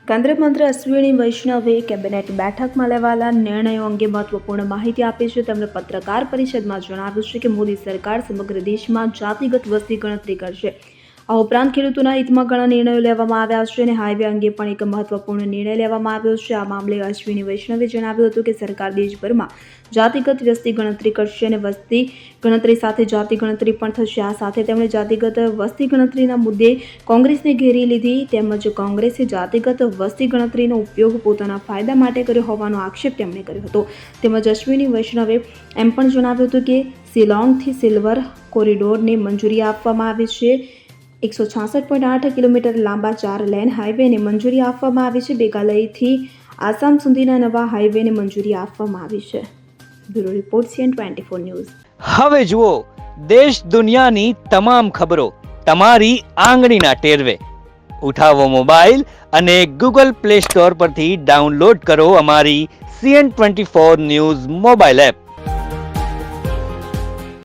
કેન્દ્રીય મંત્રી અશ્વિની વૈષ્ણવે કેબિનેટ બેઠકમાં લેવાયેલા નિર્ણયો અંગે મહત્વપૂર્ણ માહિતી આપી છે. તેમણે પત્રકાર પરિષદમાં જણાવ્યું છે કે મોદી સરકાર સમગ્ર દેશમાં જાતિગત વસ્તી ગણતરી કરશે. આ ઉપરાંત ખેડૂતોના હિતમાં ઘણા નિર્ણયો લેવામાં આવ્યા છે અને હાઈવે અંગે પણ એક મહત્વપૂર્ણ નિર્ણય લેવામાં આવ્યો છે. આ મામલે અશ્વિની વૈષ્ણવે જણાવ્યું હતું કે સરકાર દેશભરમાં જાતિગત વસ્તી ગણતરી કરશે અને વસ્તી ગણતરી સાથે જાતિ ગણતરી પણ થશે. આ સાથે તેમણે જાતિગત વસ્તી ગણતરીના મુદ્દે કોંગ્રેસને ઘેરી લીધી તેમજ કોંગ્રેસે જાતિગત વસ્તી ગણતરીનો ઉપયોગ પોતાના ફાયદા માટે કર્યો હોવાનો આક્ષેપ તેમણે કર્યો હતો. તેમજ અશ્વિની વૈષ્ણવે એમ પણ જણાવ્યું હતું કે શિલોંગથી સિલ્વર કોરિડોરને મંજૂરી આપવામાં આવી છે. 166.8 કિલોમીટર લાંબા 4 લેન હાઈવેને મંજૂરી આપવામાં આવી છે. મેઘાલયથી આસામ સુધીના નવા હાઈવેને મંજૂરી આપવામાં આવી છે. Bureau report CN24 news. હવે જુઓ દેશ દુનિયાની તમામ ખબરો તમારી આંગળીના ટેરવે. ઉઠાવો મોબાઈલ અને Google Play Store પરથી ડાઉનલોડ કરો અમારી CN24 ન્યૂઝ મોબાઈલ એપ.